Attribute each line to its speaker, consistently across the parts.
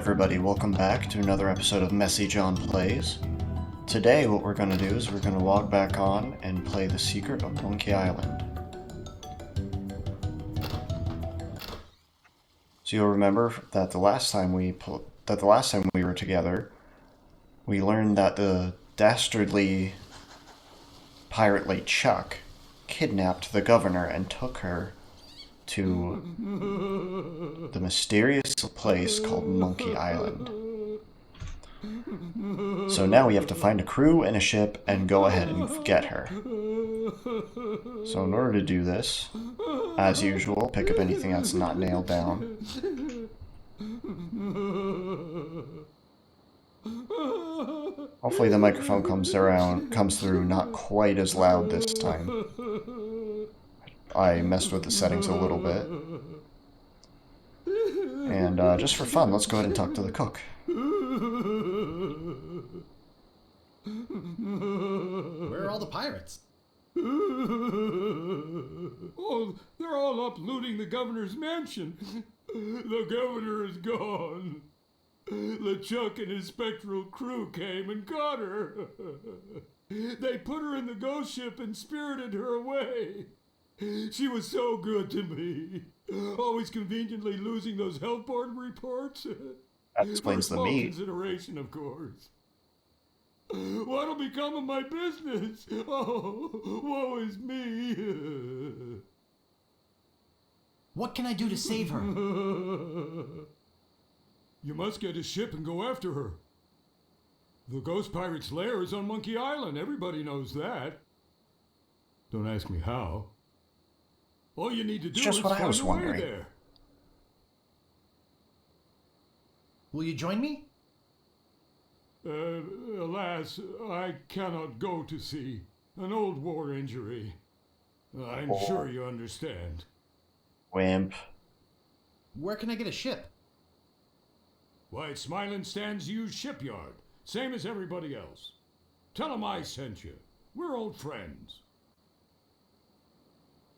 Speaker 1: everybody, welcome back to another episode of Messy John Plays. Today what we're going to do is we're going to log back on and play The Secret of Monkey Island. So you'll remember that the last time we were together, we learned that the dastardly pirate LeChuck kidnapped the governor and took her to the mysterious place called Monkey Island. So now we have to find a crew and a ship and go ahead and get her. So in order to do this, as usual, pick up anything that's not nailed down. Hopefully the microphone comes through not quite as loud this time. I messed with the settings a little bit. And just for fun, let's go ahead and talk to the cook.
Speaker 2: Where are all the pirates?
Speaker 3: Oh, they're all up looting the governor's mansion. The governor is gone. LeChuck and his spectral crew came and got her. They put her in the ghost ship and spirited her away. She was so good to me. Always conveniently losing those health board reports.
Speaker 1: That explains the meat.
Speaker 3: Consideration, of course. What'll become of my business? Oh, woe is me.
Speaker 2: What can I do to save her?
Speaker 3: You must get a ship and go after her. The Ghost Pirate's lair is on Monkey Island. Everybody knows that. Don't ask me how. All you need to do is find a way there.
Speaker 2: Will you join me?
Speaker 3: Alas, I cannot go to sea. An old war injury. I'm sure you understand.
Speaker 1: Wimp.
Speaker 2: Where can I get a ship?
Speaker 3: Why, Smiling Stand's used shipyard. Same as everybody else. Tell 'em I sent you. We're old friends.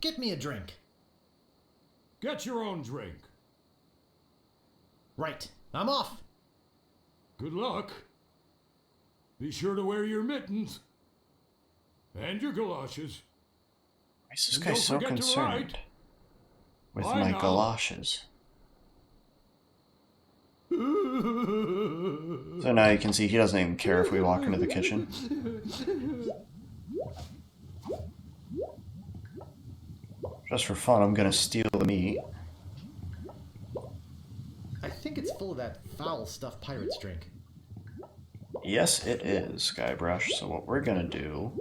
Speaker 2: Get me a drink.
Speaker 3: Get your own drink.
Speaker 2: Right. I'm off.
Speaker 3: Good luck. Be sure to wear your mittens. And your galoshes.
Speaker 1: Why is this guy so concerned with my galoshes? So now you can see he doesn't even care if we walk into the kitchen. Just for fun, I'm gonna steal the meat.
Speaker 2: I think it's full of that foul stuff pirates drink.
Speaker 1: Yes, it is, Guybrush. So what we're gonna do...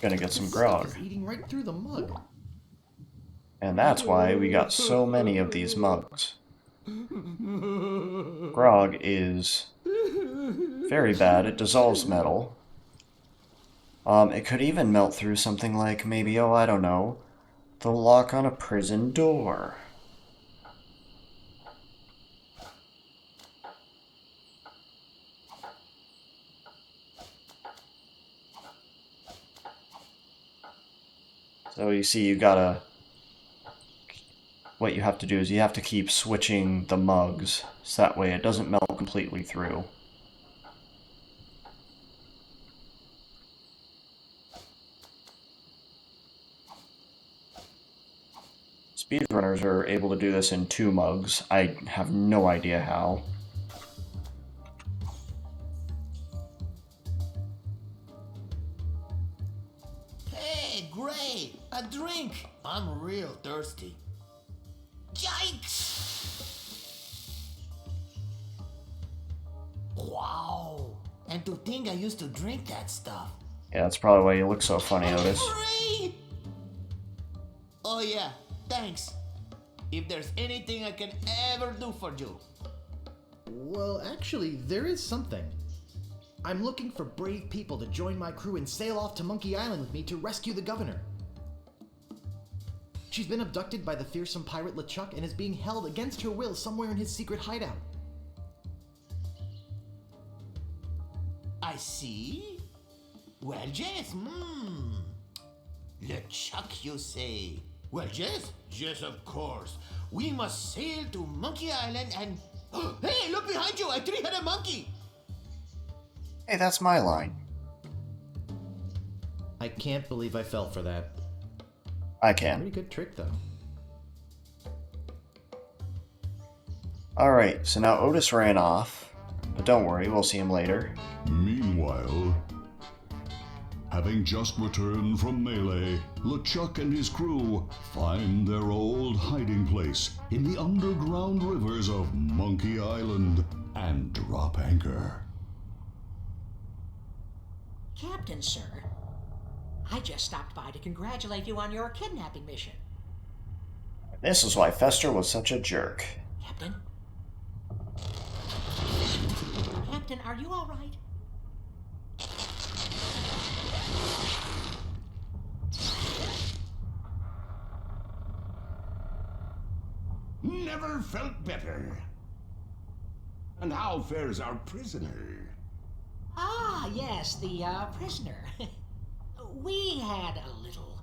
Speaker 1: Gonna get some grog.
Speaker 2: It's eating right through the mug.
Speaker 1: And that's why we got so many of these mugs. Grog is very bad. It dissolves metal. It could even melt through something like maybe, oh, I don't know, the lock on a prison door. So you see, what you have to do is you have to keep switching the mugs, so that way it doesn't melt completely through. Speedrunners are able to do this in 2 mugs. I have no idea how.
Speaker 4: Hey, great! A drink! I'm real thirsty. Yikes! Wow! And to think I used to drink that stuff.
Speaker 1: Yeah, that's probably why you look so funny, Otis.
Speaker 4: Great! Oh yeah, thanks. If there's anything I can ever do for you.
Speaker 2: Well, actually, there is something. I'm looking for brave people to join my crew and sail off to Monkey Island with me to rescue the governor. She's been abducted by the fearsome pirate LeChuck and is being held against her will somewhere in his secret hideout.
Speaker 4: I see. Well, yes, LeChuck, you say? Well, yes, of course. We must sail to Monkey Island and... hey, look behind you! A three-headed monkey!
Speaker 1: Hey, that's my line.
Speaker 2: I can't believe I fell for that.
Speaker 1: I can.
Speaker 2: Pretty good trick, though.
Speaker 1: Alright, so now Otis ran off. But don't worry, we'll see him later.
Speaker 5: Meanwhile, having just returned from Melee, LeChuck and his crew find their old hiding place in the underground rivers of Monkey Island and drop anchor.
Speaker 6: Captain, sir, I just stopped by to congratulate you on your kidnapping mission.
Speaker 1: This is why Fester was such a jerk.
Speaker 6: Captain? Captain, are you all right?
Speaker 7: Never felt better. And how fares our prisoner?
Speaker 6: Ah, yes, the prisoner. We had a little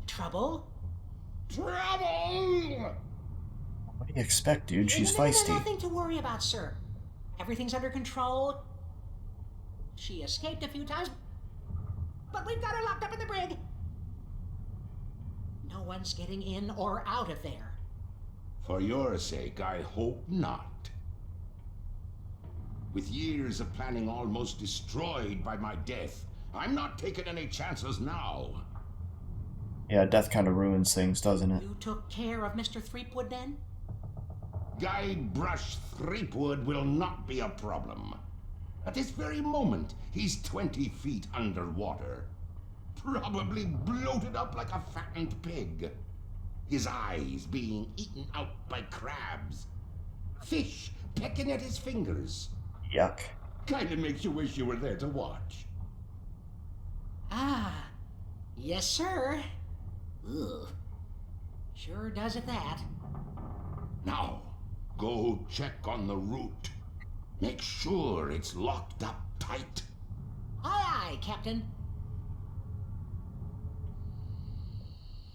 Speaker 6: trouble.
Speaker 7: Trouble!
Speaker 1: What do you expect, dude? She's
Speaker 6: No,
Speaker 1: feisty.
Speaker 6: nothing to worry about, sir. Everything's under control. She escaped a few times, but we've got her locked up in the brig. No one's getting in or out of there.
Speaker 7: For your sake, I hope not. With years of planning almost destroyed by my death, I'm not taking any chances now.
Speaker 1: Yeah, death kind of ruins things, doesn't it?
Speaker 6: You took care of Mr. Threepwood then?
Speaker 7: Guybrush Threepwood will not be a problem. At this very moment, he's 20 feet underwater. Probably bloated up like a fattened pig. His eyes being eaten out by crabs. Fish pecking at his fingers.
Speaker 1: Yuck.
Speaker 7: Kinda makes you wish you were there to watch.
Speaker 6: Ah, yes, sir. Ugh. Sure does at that.
Speaker 7: Now, go check on the route. Make sure it's locked up tight.
Speaker 6: Aye, aye, Captain.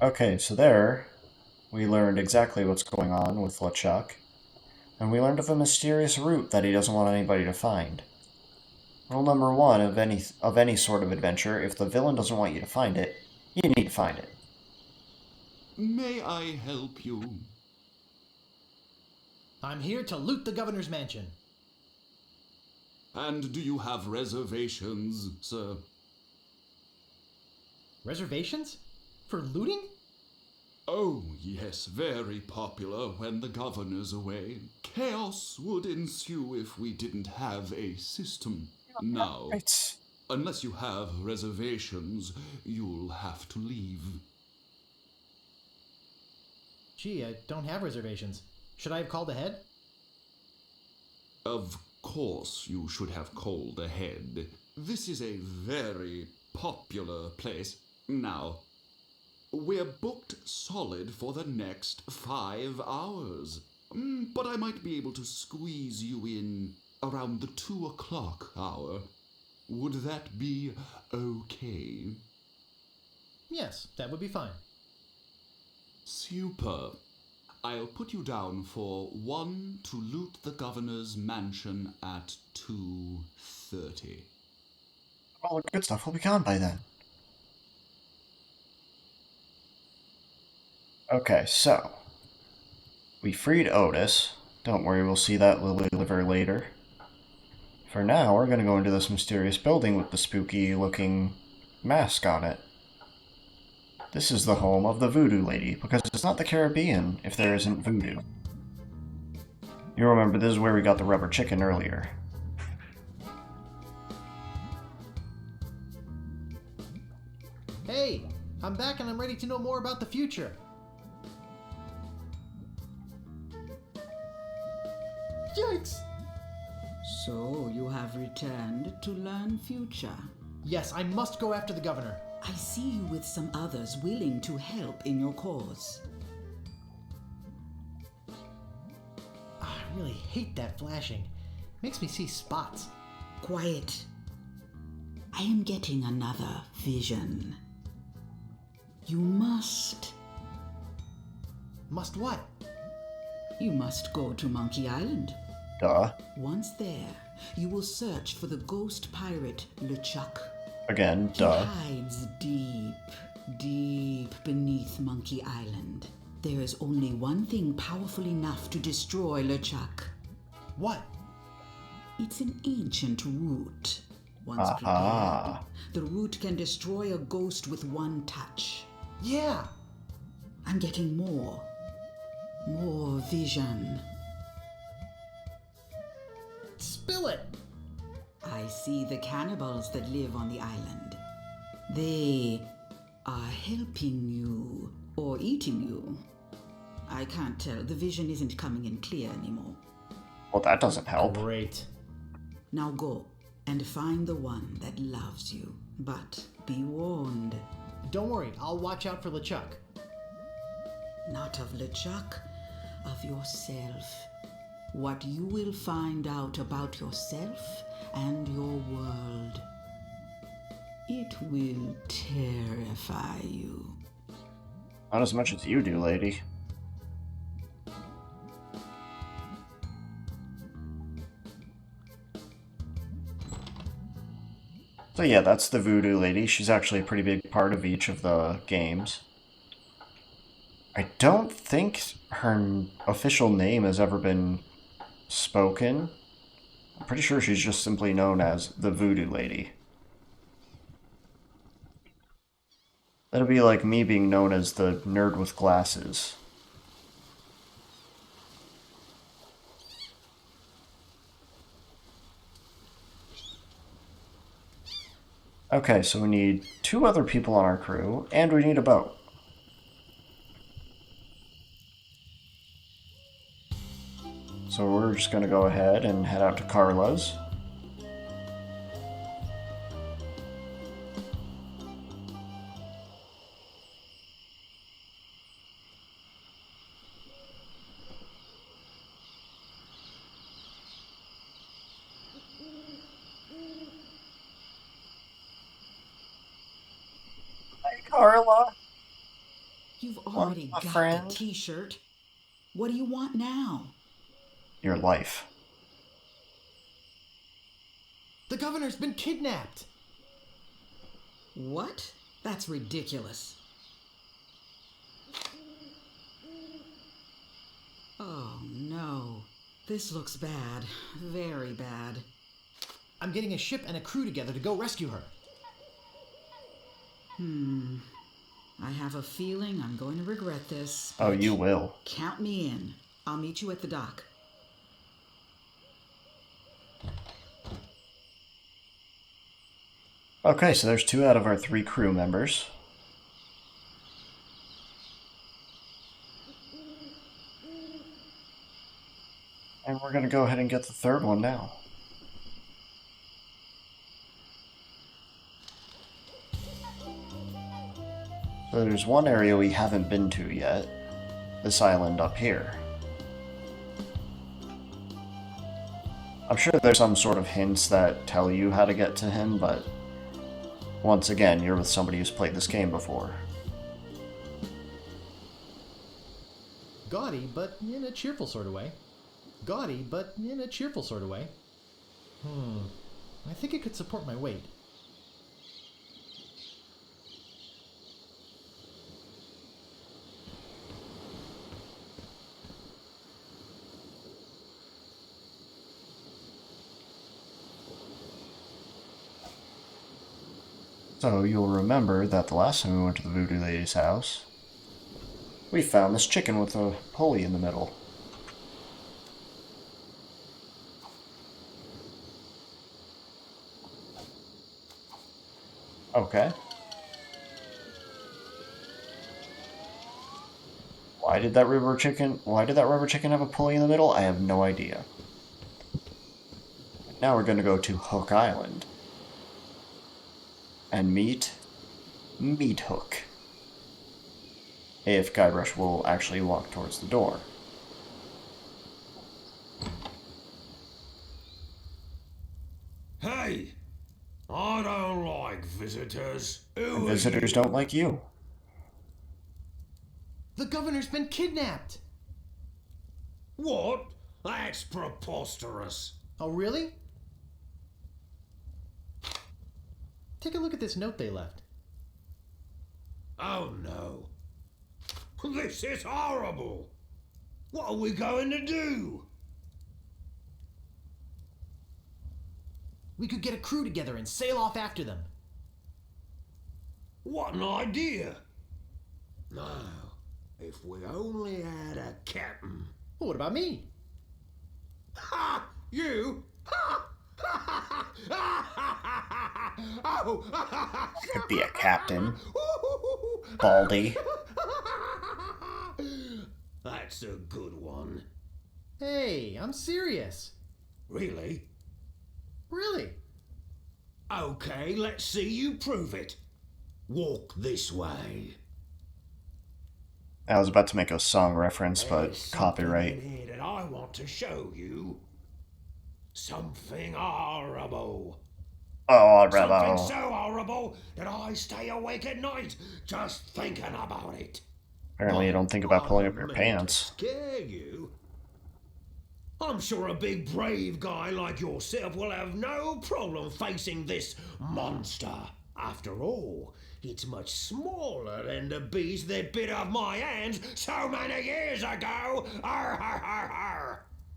Speaker 1: Okay, so there, we learned exactly what's going on with LeChuck, and we learned of a mysterious route that he doesn't want anybody to find. Rule number one of any sort of adventure: if the villain doesn't want you to find it, you need to find it.
Speaker 3: May I help you?
Speaker 2: I'm here to loot the governor's mansion.
Speaker 3: And do you have reservations, sir?
Speaker 2: Reservations? For looting?
Speaker 3: Oh, yes, very popular when the governor's away. Chaos would ensue if we didn't have a system. Now,
Speaker 1: Right.
Speaker 3: unless you have reservations, you'll have to leave.
Speaker 2: Gee, I don't have reservations. Should I have called ahead?
Speaker 3: Of course you should have called ahead. This is a very popular place. Now, we're booked solid for the next 5 hours. But I might be able to squeeze you in around the 2 o'clock hour. Would that be okay?
Speaker 2: Yes, that would be fine.
Speaker 3: Super. I'll put you down for 1 to loot the governor's mansion at 2:30.
Speaker 1: All the good stuff will be gone by then. Okay, so we freed Otis. Don't worry, we'll see that lily liver later. For now, we're gonna go into this mysterious building with the spooky looking mask on it. This is the home of the voodoo lady, because it's not the Caribbean if there isn't voodoo. You remember this is where we got the rubber chicken earlier.
Speaker 2: Hey, I'm back and I'm ready to know more about the future. Yikes!
Speaker 8: So you have returned to learn future.
Speaker 2: Yes, I must go after the governor.
Speaker 8: I see you with some others willing to help in your cause.
Speaker 2: I really hate that flashing. Makes me see spots.
Speaker 8: Quiet. I am getting another vision. You must.
Speaker 2: Must what?
Speaker 8: You must go to Monkey Island.
Speaker 1: Duh.
Speaker 8: Once there, you will search for the Ghost Pirate LeChuck.
Speaker 1: Again,
Speaker 8: He
Speaker 1: duh.
Speaker 8: hides deep, deep beneath Monkey Island. There is only one thing powerful enough to destroy LeChuck.
Speaker 2: What?
Speaker 8: It's an ancient root. Once
Speaker 1: Aha.
Speaker 8: prepared, the root can destroy a ghost with one touch.
Speaker 2: Yeah.
Speaker 8: I'm getting more vision.
Speaker 2: Spill it.
Speaker 8: I see the cannibals that live on the island. They are helping you or eating you. I can't tell. The vision isn't coming in clear anymore.
Speaker 1: Well, that doesn't help.
Speaker 2: Great.
Speaker 8: Now go and find the one that loves you. But be warned,
Speaker 2: Don't worry, I'll watch out for LeChuck.
Speaker 8: not of LeChuck, of yourself. What you will find out about yourself and your world. It will terrify you.
Speaker 1: Not as much as you do, lady. So yeah, that's the voodoo lady. She's actually a pretty big part of each of the games. I don't think her official name has ever been spoken. I'm pretty sure she's just simply known as the voodoo lady. That'd be like me being known as the nerd with glasses. Okay, so we need 2 other people on our crew, and we need a boat. So we're just gonna go ahead and head out to Carla's. Hi, Carla.
Speaker 8: You've already
Speaker 1: my
Speaker 8: got
Speaker 1: friend.
Speaker 8: the t-shirt. What do you want now?
Speaker 1: Your life.
Speaker 2: The governor's been kidnapped.
Speaker 8: What? That's ridiculous. Oh no. This looks bad. Very bad.
Speaker 2: I'm getting a ship and a crew together to go rescue her.
Speaker 8: I have a feeling I'm going to regret this.
Speaker 1: Oh,
Speaker 8: but
Speaker 1: you will.
Speaker 8: Count me in. I'll meet you at the dock.
Speaker 1: Okay, so there's 2 out of our 3 crew members. And we're gonna go ahead and get the 3rd one now. So there's one area we haven't been to yet. This island up here. I'm sure there's some sort of hints that tell you how to get to him, but once again, you're with somebody who's played this game before.
Speaker 2: Gaudy, but in a cheerful sort of way. Gaudy, but in a cheerful sort of way. I think it could support my weight.
Speaker 1: So you'll remember that the last time we went to the Voodoo Lady's house, we found this chicken with a pulley in the middle. Okay. Why did that rubber chicken have a pulley in the middle? I have no idea. Now we're gonna go to Hook Island and meet Hook. If Guybrush will actually walk towards the door.
Speaker 3: Hey! I don't like visitors. Who
Speaker 1: And
Speaker 3: are
Speaker 1: visitors
Speaker 3: you?
Speaker 1: don't like you.
Speaker 2: The governor's been kidnapped!
Speaker 9: What? That's preposterous.
Speaker 2: Oh, really? Take a look at this note they left.
Speaker 9: Oh no. This is horrible. What are we going to do?
Speaker 2: We could get a crew together and sail off after them.
Speaker 9: What an idea. Now, if we only had a captain.
Speaker 2: Well, what about me?
Speaker 9: Ha! You? Ha! Oh!
Speaker 1: Could be a captain. Baldy.
Speaker 9: That's a good one.
Speaker 2: Hey, I'm serious.
Speaker 9: Really?
Speaker 2: Really?
Speaker 9: Okay, let's see you prove it. Walk this way.
Speaker 1: I was about to make a song reference, but
Speaker 9: There's
Speaker 1: copyright.
Speaker 9: something in here that I want to show you. Something horrible.
Speaker 1: Oh,
Speaker 9: Something
Speaker 1: Rebel.
Speaker 9: so horrible that I stay awake at night just thinking about it.
Speaker 1: Apparently you don't think about pulling up your
Speaker 9: I don't mean to
Speaker 1: pants.
Speaker 9: Scare you? I'm sure a big brave guy like yourself will have no problem facing this monster. After all, it's much smaller than the beast that bit off my hands so many years ago. Arr, arr, arr,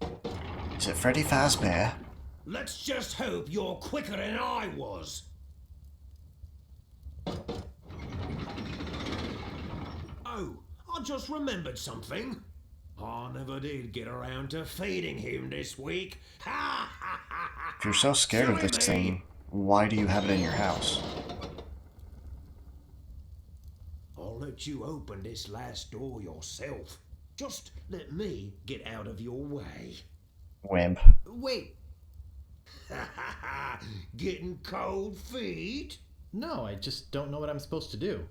Speaker 9: arr.
Speaker 1: Is it Freddy Fazbear?
Speaker 9: Let's just hope you're quicker than I was. Oh, I just remembered something. I never did get around to feeding him this week. Ha ha ha ha!
Speaker 1: If you're so scared of
Speaker 9: Silly
Speaker 1: this
Speaker 9: me.
Speaker 1: thing, why do you have it in your house?
Speaker 9: I'll let you open this last door yourself. Just let me get out of your way.
Speaker 1: Wimp.
Speaker 2: Wait.
Speaker 9: Getting cold feet?
Speaker 2: No, I just don't know what I'm supposed to do.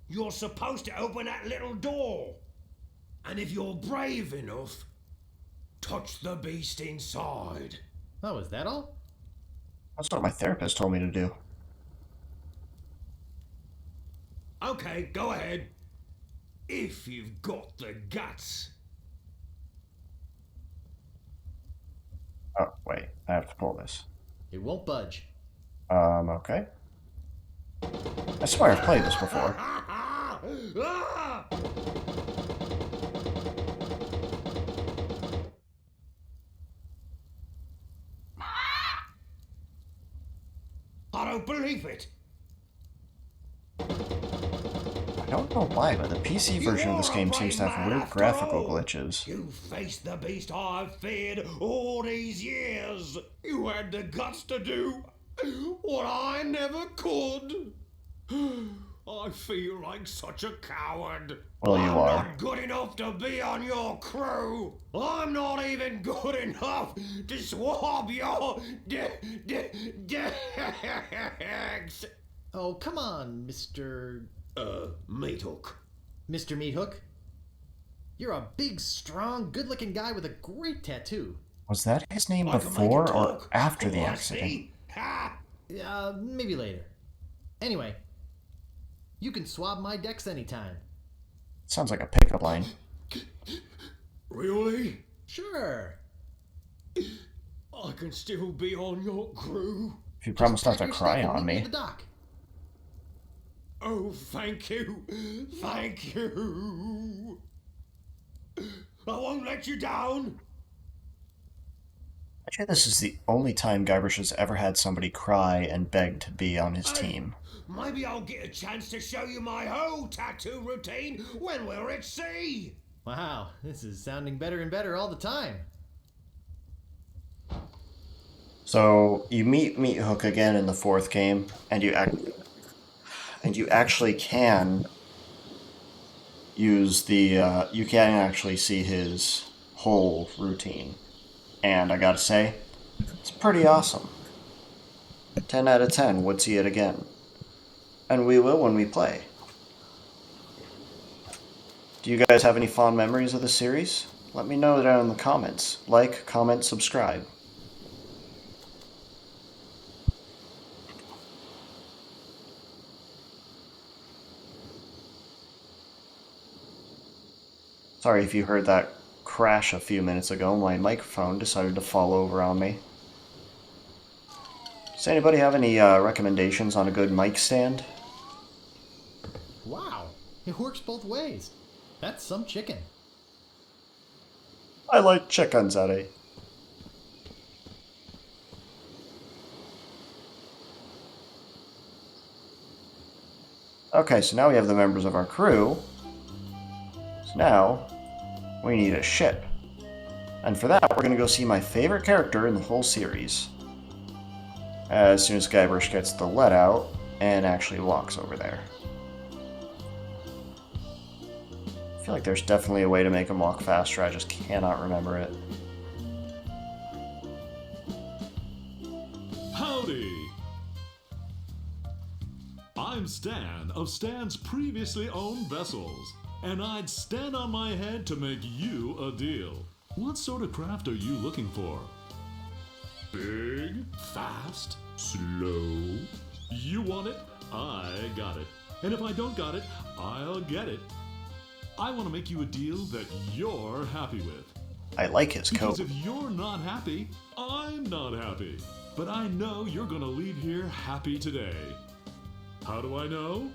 Speaker 9: You're supposed to open that little door. And if you're brave enough, touch the beast inside.
Speaker 2: Oh, is that all?
Speaker 1: That's what my therapist told me to do.
Speaker 9: Okay, go ahead. If you've got the guts.
Speaker 1: Oh, wait. I have to pull this.
Speaker 2: It won't budge.
Speaker 1: Okay. I swear I've played this before.
Speaker 9: Ah! I don't believe it.
Speaker 1: I don't know why, but the PC version of this game seems to have weird graphical glitches.
Speaker 9: You faced the beast I've feared all these years. You had the guts to do what I never could. I feel like such a coward.
Speaker 1: Well, you
Speaker 9: I'm
Speaker 1: are.
Speaker 9: not good enough to be on your crew. I'm not even good enough to swab your decks.
Speaker 2: Oh, come on, Mr.
Speaker 9: Meat hook.
Speaker 2: Mr. Meat Hook. You're a big, strong, good-looking guy with a great tattoo.
Speaker 1: Was that his name
Speaker 9: I can make
Speaker 1: before
Speaker 9: it
Speaker 1: or
Speaker 9: talk.
Speaker 1: after the
Speaker 9: Oh, I
Speaker 1: accident?
Speaker 9: see. Ha!
Speaker 2: Maybe later. Anyway, you can swab my decks anytime.
Speaker 1: Sounds like a pickup line.
Speaker 9: Really?
Speaker 2: Sure.
Speaker 9: I can still be on your crew.
Speaker 1: If you promise not
Speaker 2: Pack
Speaker 1: to
Speaker 2: your
Speaker 1: cry
Speaker 2: stuff and
Speaker 1: on
Speaker 2: meet
Speaker 1: me.
Speaker 2: at the dock.
Speaker 9: Oh, thank you. Thank you. I won't let you down.
Speaker 1: Actually, this is the only time Guybrush has ever had somebody cry and beg to be on his team.
Speaker 9: Maybe I'll get a chance to show you my whole tattoo routine when we're at sea.
Speaker 2: Wow, this is sounding better and better all the time.
Speaker 1: So you meet Meat Hook again in the fourth game, and you actually can use the you can actually see his whole routine, and I gotta say, it's pretty awesome. 10 out of 10 would see it again, and we will when we play. Do you guys have any fond memories of the series? Let me know down in the comments. Like, comment, subscribe. Sorry if you heard that crash a few minutes ago. My microphone decided to fall over on me. Does anybody have any recommendations on a good mic stand?
Speaker 2: Wow, it works both ways. That's some chicken.
Speaker 1: I like chickens, Eddie. Okay, so now we have the members of our crew. So now, we need a ship. And for that, we're going to go see my favorite character in the whole series. As soon as Guybrush gets the let out and actually walks over there. I feel like there's definitely a way to make him walk faster, I just cannot remember it.
Speaker 10: Howdy! I'm Stan of Stan's previously owned vessels, and I'd stand on my head to make you a deal. What sort of craft are you looking for? Big, fast, slow? You want it? I got it. And if I don't got it, I'll get it. I want to make you a deal that you're happy with.
Speaker 1: I like his coat.
Speaker 10: Because if you're not happy, I'm not happy. But I know you're gonna leave here happy today. How do I know?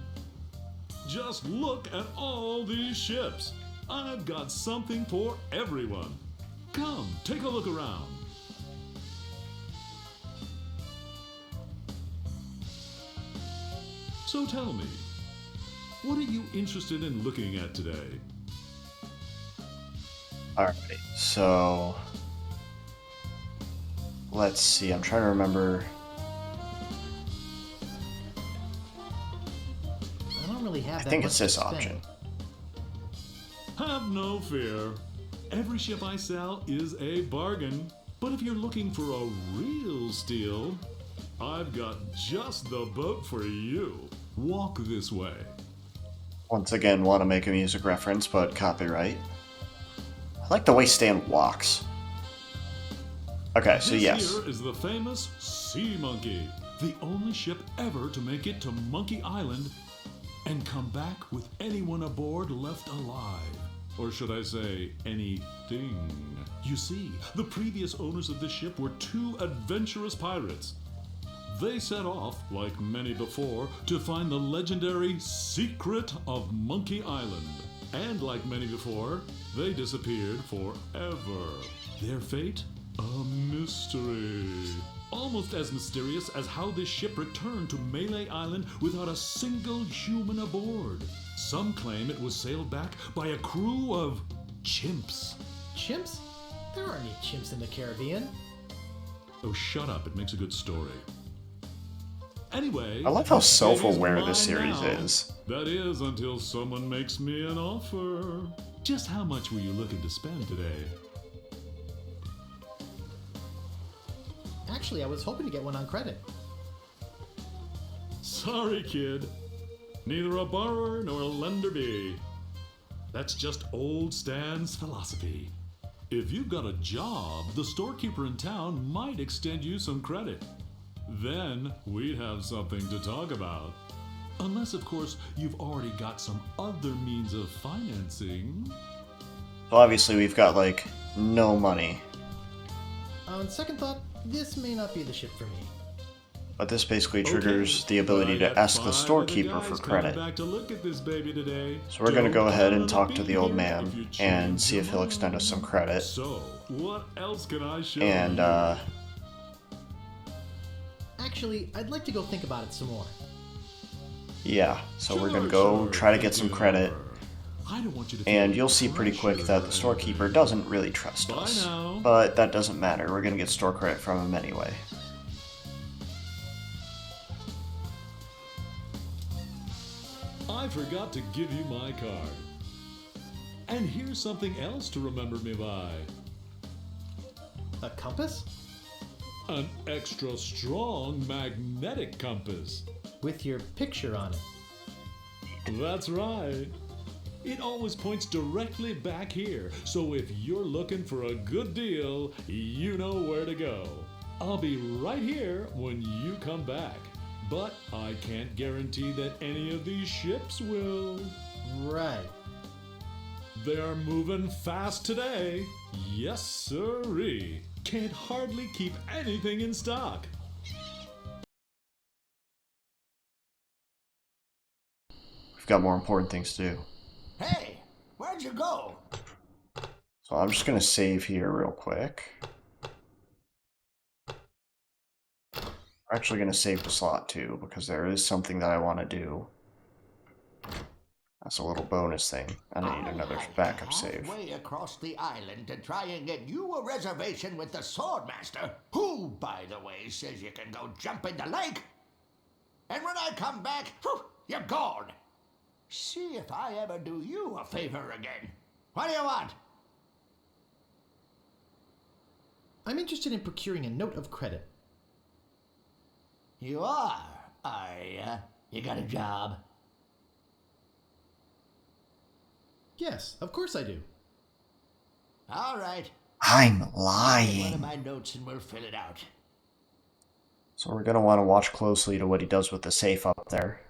Speaker 10: Just look at all these ships. I've got something for everyone. Come, take a look around. So tell me, what are you interested in looking at today?
Speaker 1: Alright, so... let's see, I'm trying to remember...
Speaker 2: I don't really have that
Speaker 1: I think
Speaker 2: much
Speaker 1: it's this
Speaker 2: to spend.
Speaker 1: option.
Speaker 10: Have no fear. Every ship I sell is a bargain. But if you're looking for a real steal, I've got just the boat for you. Walk this way.
Speaker 1: Once again, want to make a music reference, but copyright. I like the way Stan walks. Okay, so
Speaker 10: This
Speaker 1: yes.
Speaker 10: here is the famous Sea Monkey, the only ship ever to make it to Monkey Island and come back with anyone aboard left alive. Or should I say, anything. You see, the previous owners of this ship were two adventurous pirates. They set off, like many before, to find the legendary secret of Monkey Island. And like many before, they disappeared forever. Their fate? A mystery. Almost as mysterious as how this ship returned to Melee Island without a single human aboard. Some claim it was sailed back by a crew of chimps.
Speaker 2: Chimps? There aren't any chimps in the Caribbean.
Speaker 10: Oh, shut up. It makes a good story. Anyway,
Speaker 1: I love how
Speaker 10: this
Speaker 1: self-aware
Speaker 10: baby's
Speaker 1: this
Speaker 10: mine
Speaker 1: series
Speaker 10: now.
Speaker 1: is.
Speaker 10: That is, until someone makes me an offer. Just how much were you looking to spend today?
Speaker 2: Actually, I was hoping to get one on credit.
Speaker 10: Sorry, kid. Neither a borrower nor a lender be. That's just old Stan's philosophy. If you've got a job, the storekeeper in town might extend you some credit. Then we'd have something to talk about. Unless, of course, you've already got some other means of financing.
Speaker 1: So obviously we've got, like, no money.
Speaker 2: On second thought, this may not be the ship for me.
Speaker 1: But this basically triggers the ability to ask the storekeeper for credit.
Speaker 10: Back to look at this baby today.
Speaker 1: So we're gonna go ahead and
Speaker 10: Don't
Speaker 1: talk to the old
Speaker 10: be here
Speaker 1: man
Speaker 10: if you
Speaker 1: and
Speaker 10: change
Speaker 1: see if
Speaker 10: your
Speaker 1: he'll extend us some
Speaker 10: mind.
Speaker 1: credit.
Speaker 10: So, what else can I show
Speaker 1: And,
Speaker 10: you?
Speaker 2: Actually, I'd like to go think about it some more.
Speaker 1: yeah. So we're gonna
Speaker 10: Sure,
Speaker 1: go
Speaker 10: sure,
Speaker 1: try to get
Speaker 10: think
Speaker 1: some
Speaker 10: it
Speaker 1: credit.
Speaker 10: over. I don't want you to
Speaker 1: And
Speaker 10: feel
Speaker 1: you'll see pretty quick
Speaker 10: pressure
Speaker 1: that the
Speaker 10: or
Speaker 1: storekeeper
Speaker 10: anything.
Speaker 1: doesn't really trust
Speaker 10: Bye
Speaker 1: us.
Speaker 10: now.
Speaker 1: But that doesn't matter. We're gonna get store credit from him anyway.
Speaker 10: I forgot to give you my card. And here's something else to remember me by.
Speaker 2: A compass?
Speaker 10: An extra strong magnetic compass.
Speaker 2: With your picture on it.
Speaker 10: That's right. It always points directly back here, so if you're looking for a good deal, you know where to go. I'll be right here when you come back. But I can't guarantee that any of these ships will.
Speaker 2: Right.
Speaker 10: They're moving fast today. Yes, sirree. Can't hardly keep anything in stock.
Speaker 1: We've got more important things to do.
Speaker 4: Hey, where'd you go?
Speaker 1: So I'm just going to save here real quick. I'm actually going to save the slot too, because there is something that I want to do. That's a little bonus thing. I need another backup save.
Speaker 4: Halfway across the island to try and get you a reservation with the Swordmaster, who, by the way, says you can go jump in the lake. And when I come back, whew, you're gone. See if I ever do you a favor again. What do you want?
Speaker 2: I'm interested in procuring a note of credit.
Speaker 4: You are you? You got a job?
Speaker 2: Yes, of course I do.
Speaker 4: All right.
Speaker 1: I'm
Speaker 4: One of
Speaker 1: lying.
Speaker 4: my notes and we'll fill it out.
Speaker 1: So we're going to want to watch closely to what he does with the safe up there.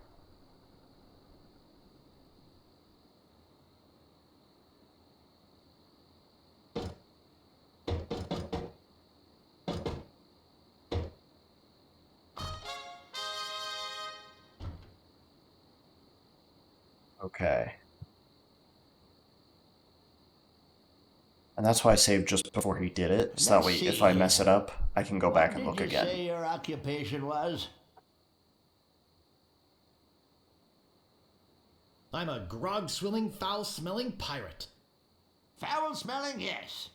Speaker 1: Okay. And that's why I saved just before he did it, so that way if I mess it up, I can go back and look
Speaker 4: What did you
Speaker 1: again.
Speaker 4: say your occupation was?
Speaker 2: I'm a grog-swilling, foul-smelling pirate.
Speaker 4: Foul-smelling, yes.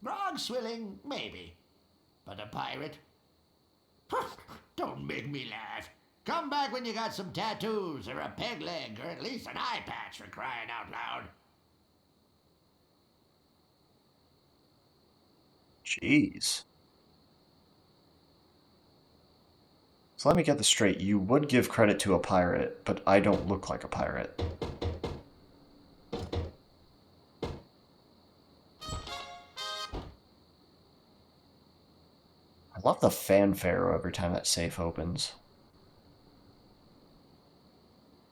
Speaker 4: Grog-swilling, maybe. But a pirate? Don't make me laugh. Come back when you got some tattoos, or a peg leg, or at least an eye patch, for crying out loud.
Speaker 1: Jeez. So let me get this straight. You would give credit to a pirate, but I don't look like a pirate. I love the fanfare every time that safe opens.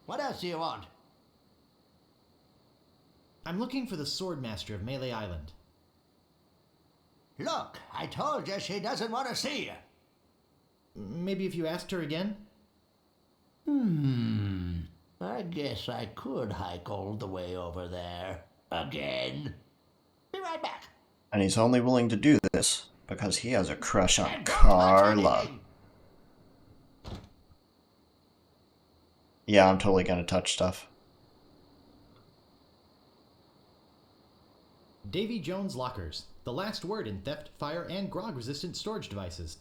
Speaker 4: What else do you want?
Speaker 2: I'm looking for the Swordmaster of Melee Island.
Speaker 4: Look, I told you she doesn't want to see you.
Speaker 2: Maybe if you asked her again?
Speaker 4: I guess I could hike all the way over there. Again. Be right back.
Speaker 1: And he's only willing to do this because he has a crush on
Speaker 4: And don't touch
Speaker 1: Carla.
Speaker 4: anything.
Speaker 1: Yeah, I'm totally gonna touch stuff.
Speaker 2: Davy Jones Lockers. The last word in theft, fire, and grog-resistant storage devices.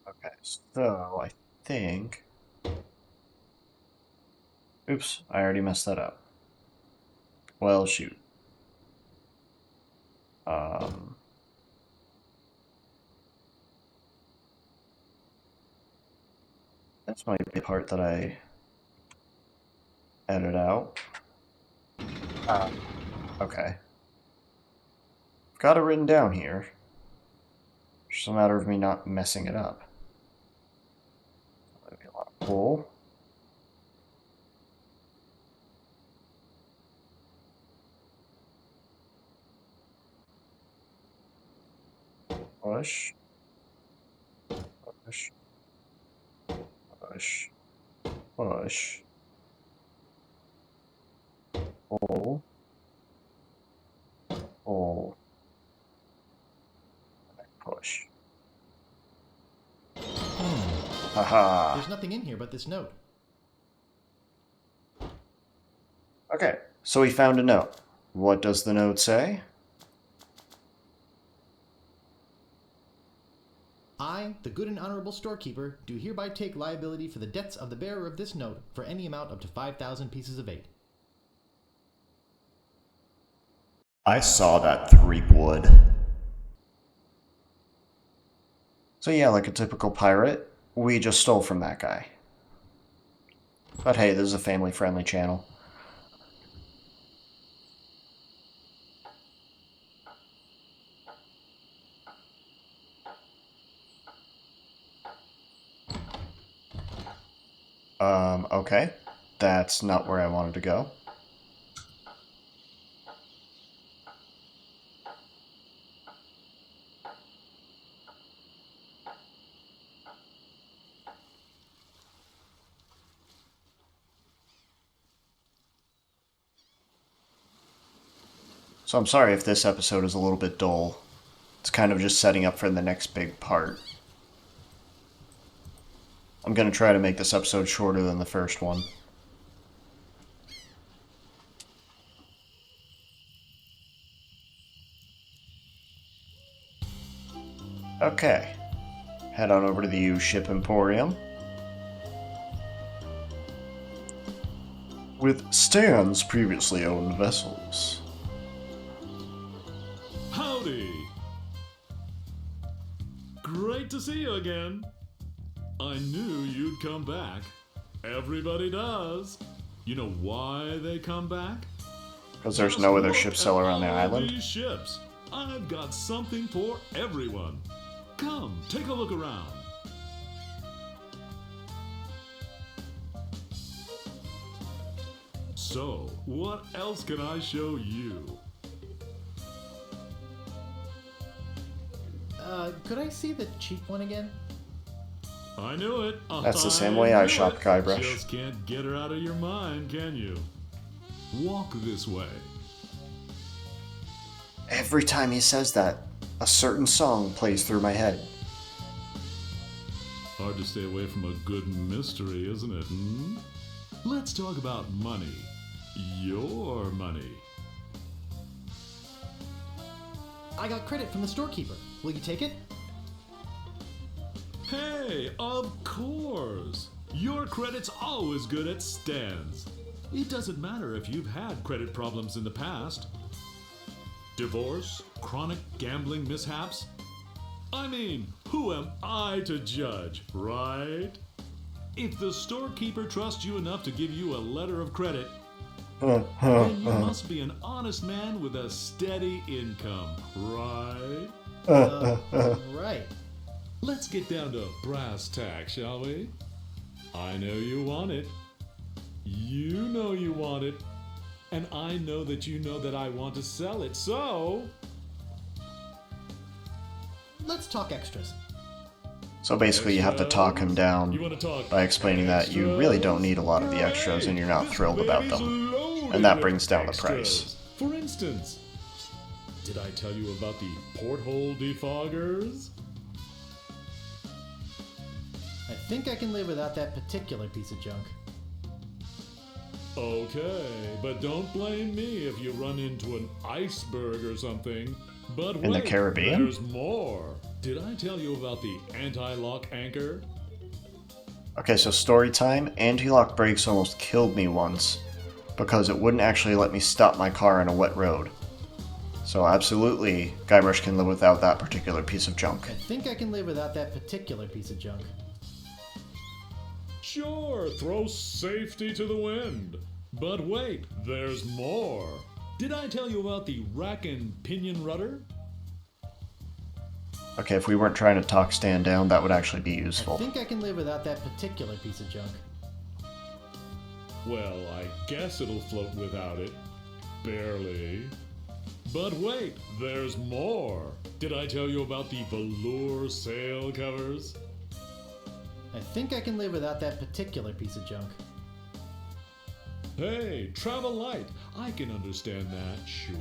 Speaker 1: Okay, so I think... Oops, I already messed that up. Well, shoot. This might be the part that I edit out. Okay. I've got it written down here. It's just a matter of me not messing it up. Maybe a lot of pull. Push. Push. Push. Push. Pull. Pull. And push. Haha.
Speaker 2: There's nothing in here but this note.
Speaker 1: Okay, so we found a note. What does the note say?
Speaker 2: I, the good and honorable storekeeper, do hereby take liability for the debts of the bearer of this note for any amount up to 5,000 pieces of 8.
Speaker 1: I saw that Threepwood. So yeah, like a typical pirate, we just stole from that guy. But hey, this is a family-friendly channel. Okay. That's not where I wanted to go. So I'm sorry if this episode is a little bit dull. It's kind of just setting up for the next big part. I'm going to try to make this episode shorter than the first one. Okay. Head on over to the SHIP Emporium. With Stan's previously owned vessels.
Speaker 10: Howdy! Great to see you again. I knew you'd come back. Everybody does. You know why they come back?
Speaker 1: Because there's no other ship seller on the island.
Speaker 10: These ships. I've got something for everyone. Come, take a look around. So, what else can I show you?
Speaker 2: Could I see the cheap one again?
Speaker 10: I knew it.
Speaker 1: That's the same way I
Speaker 10: knew
Speaker 1: shop
Speaker 10: it.
Speaker 1: Guybrush.
Speaker 10: Just can't get her out of your mind, can you? Walk this way.
Speaker 1: Every time he says that, a certain song plays through my head.
Speaker 10: Hard to stay away from a good mystery, isn't it? Hmm? Let's talk about money. Your money.
Speaker 2: I got credit from the storekeeper. Will you take it?
Speaker 10: Hey, of course! Your credit's always good at Stan's. It doesn't matter if you've had credit problems in the past. Divorce, chronic gambling mishaps. I mean, who am I to judge, right? If the storekeeper trusts you enough to give you a letter of credit, then you must be an honest man with a steady income, right?
Speaker 2: Right.
Speaker 10: Let's get down to brass tacks, shall we? I know you want it. You know you want it. And I know that you know that I want to sell it, so...
Speaker 2: Let's talk extras.
Speaker 1: So basically you have to talk him down
Speaker 10: You want to talk
Speaker 1: by explaining that you really don't need a lot of the extras and you're not thrilled about them. And that brings down the price.
Speaker 10: For instance, did I tell you about the porthole defoggers?
Speaker 2: I think I can live without that particular piece of junk.
Speaker 10: Okay, but don't blame me if you run into an iceberg or something. But
Speaker 1: In the
Speaker 10: wait,
Speaker 1: Caribbean?
Speaker 10: there's more. Did I tell you about the anti-lock anchor?
Speaker 1: Okay, so story time. Anti-lock brakes almost killed me once because it wouldn't actually let me stop my car on a wet road. So absolutely, Guybrush can live without that particular piece of junk.
Speaker 2: I think I can live without that particular piece of junk.
Speaker 10: Sure, throw safety to the wind. But wait, there's more. Did I tell you about the rack and pinion rudder?
Speaker 1: Okay, if we weren't trying to talk Stan down, that would actually be
Speaker 2: I
Speaker 1: useful.
Speaker 2: think I can live without that particular piece of junk.
Speaker 10: Well, I guess it'll float without it. Barely. But wait, there's more. Did I tell you about the velour sail covers?
Speaker 2: I think I can live without that particular piece of junk.
Speaker 10: Hey, travel light. I can understand that, sure.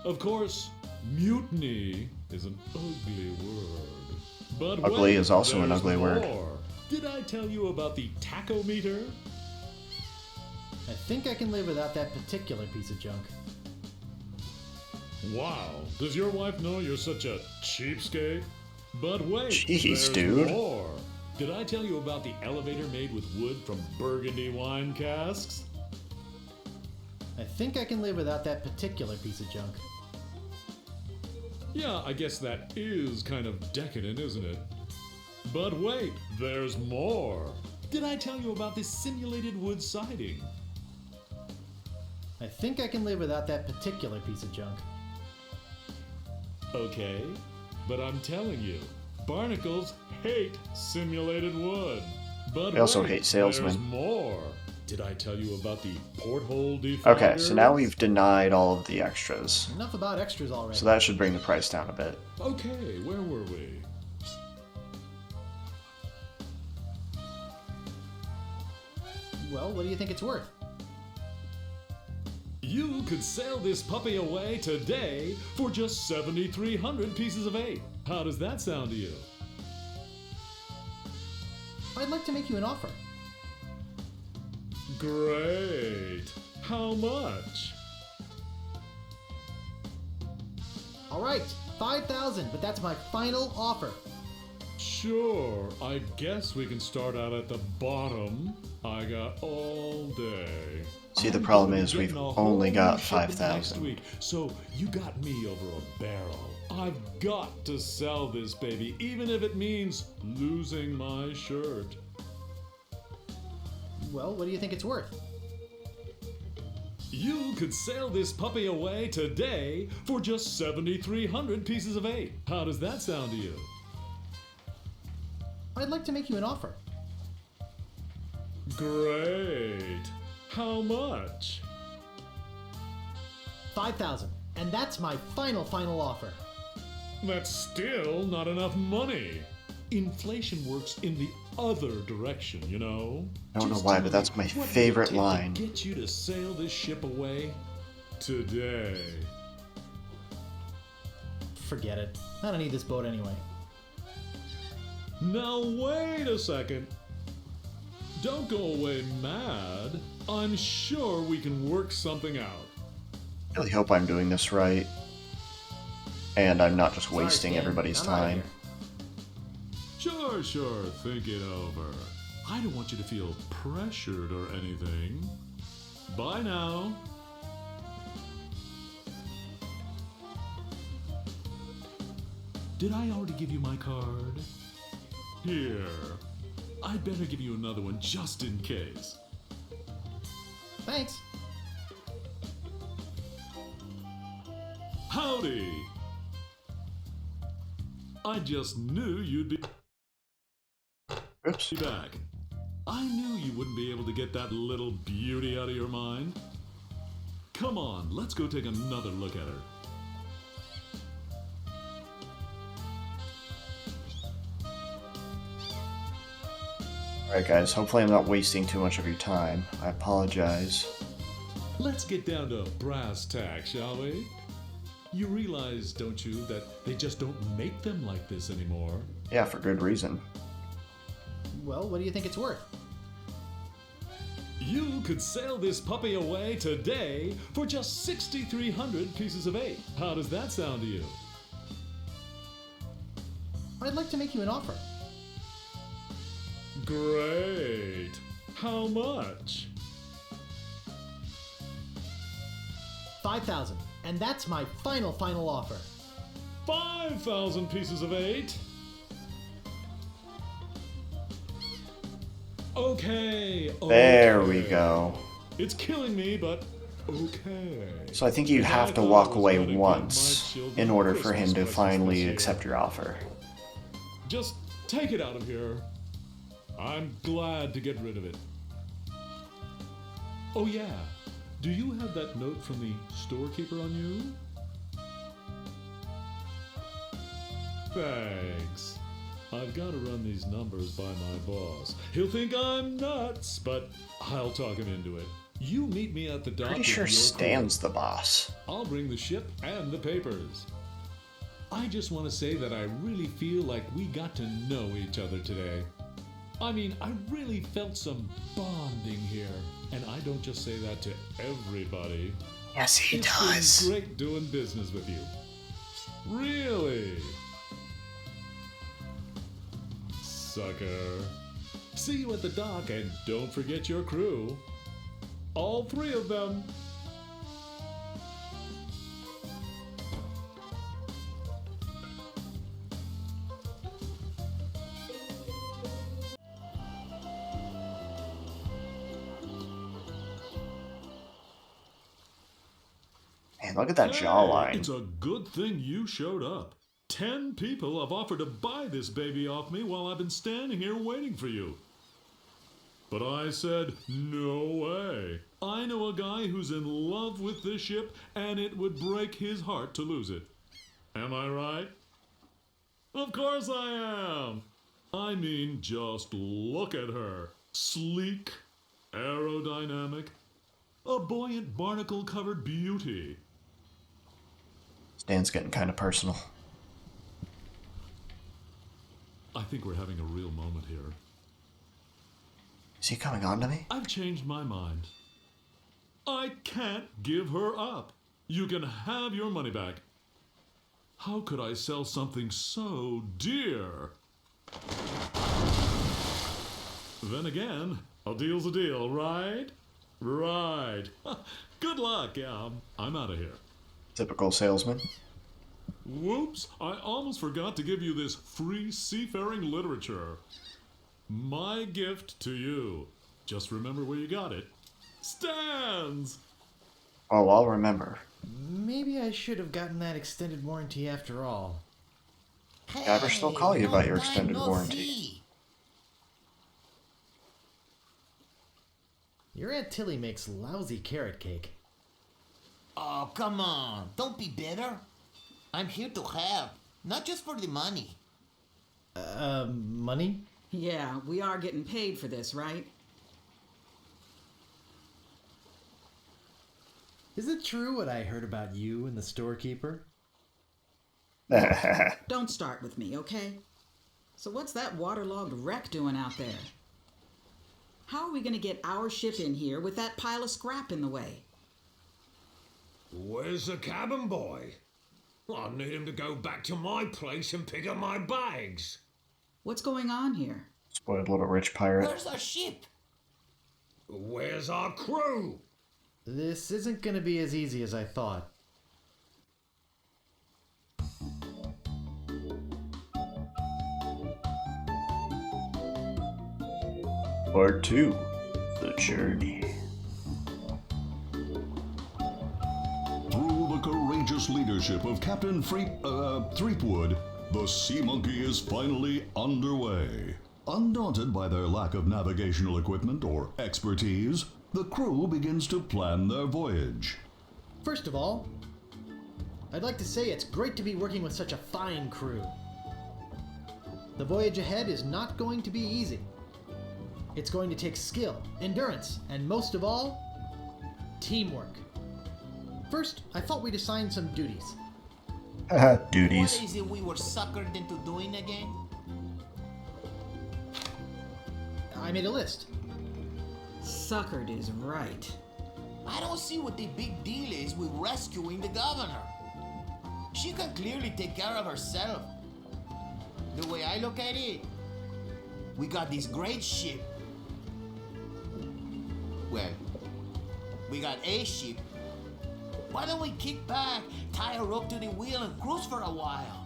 Speaker 10: Of course, mutiny is an ugly word. But
Speaker 1: Ugly
Speaker 10: wait,
Speaker 1: is also an
Speaker 10: there's
Speaker 1: ugly word.
Speaker 10: more. Did I tell you about the tachometer?
Speaker 2: I think I can live without that particular piece of junk.
Speaker 10: Wow, does your wife know you're such a cheapskate? But wait,
Speaker 1: Jeez,
Speaker 10: there's
Speaker 1: dude.
Speaker 10: more. Did I tell you about the elevator made with wood from Burgundy wine casks?
Speaker 2: I think I can live without that particular piece of junk.
Speaker 10: Yeah, I guess that is kind of decadent, isn't it? But wait, there's more. Did I tell you about this simulated wood siding?
Speaker 2: I think I can live without that particular piece of junk.
Speaker 10: Okay, but I'm telling you, barnacles hate simulated wood. But
Speaker 1: We also
Speaker 10: wait,
Speaker 1: hate salesmen.
Speaker 10: There's more. Did I tell you about the porthole defogger?
Speaker 1: Okay, so now we've denied all of the extras.
Speaker 2: Enough about extras already.
Speaker 1: So that should bring the price down a bit.
Speaker 10: Okay, where were we?
Speaker 2: Well, what do you think it's worth?
Speaker 10: You could sell this puppy away today for just 7,300 pieces of 8. How does that sound to you?
Speaker 2: I'd like to make you an offer.
Speaker 10: Great. How much?
Speaker 2: All right, 5,000, but that's my final offer.
Speaker 10: Sure, I guess we can start out at the bottom. I got all day.
Speaker 1: See, the problem
Speaker 10: I'm
Speaker 1: is we've
Speaker 10: getting a
Speaker 1: only
Speaker 10: whole
Speaker 1: got
Speaker 10: new shipment
Speaker 1: 5,000.
Speaker 10: next week, so you got me over a barrel. I've got to sell this baby, even if it means losing my shirt.
Speaker 2: Well, what do you think it's worth?
Speaker 10: You could sell this puppy away today for just 7,300 pieces of 8. How does that sound to you?
Speaker 2: I'd like to make you an offer.
Speaker 10: Great. How much?
Speaker 2: 5,000, and that's my final offer.
Speaker 10: That's still not enough money. Inflation works in the other direction, you know?
Speaker 1: I don't know
Speaker 10: Just
Speaker 1: why,
Speaker 10: tell
Speaker 1: but that's
Speaker 10: me,
Speaker 1: my
Speaker 10: what would it
Speaker 1: favorite
Speaker 10: take to
Speaker 1: line.
Speaker 10: Get you to sail this ship away today.
Speaker 2: Forget it. I don't need this boat anyway.
Speaker 10: Now wait a second. Don't go away mad. I'm sure we can work something out.
Speaker 1: I really hope I'm doing this right. And I'm not just
Speaker 2: Sorry,
Speaker 1: wasting
Speaker 2: Stan.
Speaker 1: everybody's
Speaker 2: I'm outta
Speaker 1: time.
Speaker 2: here.
Speaker 10: Sure, think it over. I don't want you to feel pressured or anything. Bye now. Did I already give you my card? Here. I'd better give you another one just in case.
Speaker 2: Thanks.
Speaker 10: Howdy! I just knew you'd be
Speaker 1: Oops.
Speaker 10: back. I knew you wouldn't be able to get that little beauty out of your mind. Come on, let's go take another look at her.
Speaker 1: Alright guys, hopefully I'm not wasting too much of your time. I apologize.
Speaker 10: Let's get down to brass tacks, shall we? You realize, don't you, that they just don't make them like this anymore?
Speaker 1: Yeah, for good reason.
Speaker 2: Well, what do you think it's worth?
Speaker 10: You could sell this puppy away today for just 6,300 pieces of 8. How does that sound to you?
Speaker 2: I'd like to make you an offer.
Speaker 10: Great. How much?
Speaker 2: 5,000, and that's my final offer.
Speaker 10: 5,000 pieces of 8. Okay.
Speaker 1: There we go.
Speaker 10: It's killing me, but okay.
Speaker 1: So I think you have to walk away once in order for him to finally accept your offer.
Speaker 10: Just take it out of here. I'm glad to get rid of it. Oh yeah, do you have that note from the storekeeper on you? Thanks. I've got to run these numbers by my boss. He'll think I'm nuts, but I'll talk him into it. You meet me at the dock.
Speaker 1: Pretty
Speaker 10: with
Speaker 1: sure
Speaker 10: your
Speaker 1: Stan's
Speaker 10: crew.
Speaker 1: the boss.
Speaker 10: I'll bring the ship and the papers. I just want to say that I really feel like we got to know each other today. I mean, I really felt some bonding here. And I don't just say that to everybody.
Speaker 1: Yes, he
Speaker 10: It's
Speaker 1: does.
Speaker 10: been great doing business with you. Really? Sucker. See you at the dock, and don't forget your crew. All 3 of them.
Speaker 1: Man, look at that jawline.
Speaker 10: It's a good thing you showed up. 10 people have offered to buy this baby off me while I've been standing here waiting for you. But I said, no way. I know a guy who's in love with this ship, and it would break his heart to lose it. Am I right? Of course I am. I mean, just look at her. Sleek, aerodynamic, a buoyant barnacle-covered beauty.
Speaker 1: Stan's getting kind of personal.
Speaker 10: I think we're having a real moment here.
Speaker 1: Is he coming on to me?
Speaker 10: I've changed my mind. I can't give her up. You can have your money back. How could I sell something so dear? Then again, a deal's a deal, right? Right. Good luck, yeah. I'm out of here.
Speaker 1: Typical salesman.
Speaker 10: Whoops, I almost forgot to give you this free seafaring literature. My gift to you. Just remember where you got it. Stands!
Speaker 1: Oh, I'll remember.
Speaker 2: Maybe I should have gotten that extended warranty after all.
Speaker 1: Guybrush still call you about your
Speaker 4: time,
Speaker 1: extended
Speaker 4: no
Speaker 1: warranty.
Speaker 4: fee.
Speaker 2: Your Aunt Tilly makes lousy carrot cake.
Speaker 4: Oh, come on. Don't be bitter. I'm here to help, not just for the money.
Speaker 2: Money?
Speaker 8: Yeah, we are getting paid for this, right?
Speaker 2: Is it true what I heard about you and the storekeeper?
Speaker 8: Don't start with me, okay? So what's that waterlogged wreck doing out there? How are we going to get our ship in here with that pile of scrap in the way?
Speaker 9: Where's the cabin boy? I need him to go back to my place and pick up my bags.
Speaker 8: What's going on here?
Speaker 1: Spoiled little rich pirate.
Speaker 4: Where's our ship?
Speaker 9: Where's our crew?
Speaker 2: This isn't gonna be as easy as I thought.
Speaker 1: Part 2. The Journey.
Speaker 5: Through the courageous leadership of Captain Threepwood, the Sea Monkey is finally underway. Undaunted by their lack of navigational equipment or expertise, the crew begins to plan their voyage.
Speaker 2: First of all, I'd like to say it's great to be working with such a fine crew. The voyage ahead is not going to be easy. It's going to take skill, endurance, and most of all, teamwork. First, I thought we'd assign some duties.
Speaker 1: Duties.
Speaker 4: What is it we were suckered into doing again?
Speaker 2: I made a list.
Speaker 8: Suckered is right.
Speaker 4: I don't see what the big deal is with rescuing the governor. She can clearly take care of herself. The way I look at it, we got this great ship. Well, we got a ship. Why don't we kick back, tie a rope to the wheel, and cruise for a while?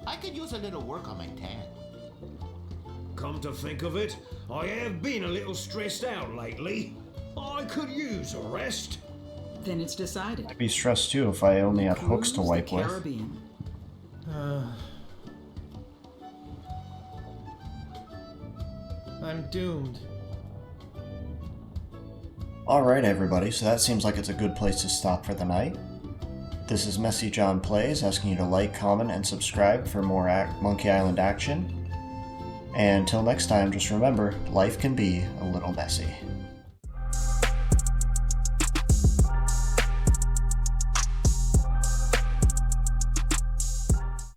Speaker 4: I could use a little work on my tan.
Speaker 9: Come to think of it, I have been a little stressed out lately. I could use a rest.
Speaker 8: Then it's decided.
Speaker 1: I'd be stressed too if I only had hooks to
Speaker 8: Cruise the
Speaker 1: wipe with.
Speaker 8: Caribbean.
Speaker 2: I'm doomed.
Speaker 1: Alright everybody, so that seems like it's a good place to stop for the night. This is Messy John Plays, asking you to like, comment, and subscribe for more Monkey Island action. And until next time, just remember, life can be a little messy.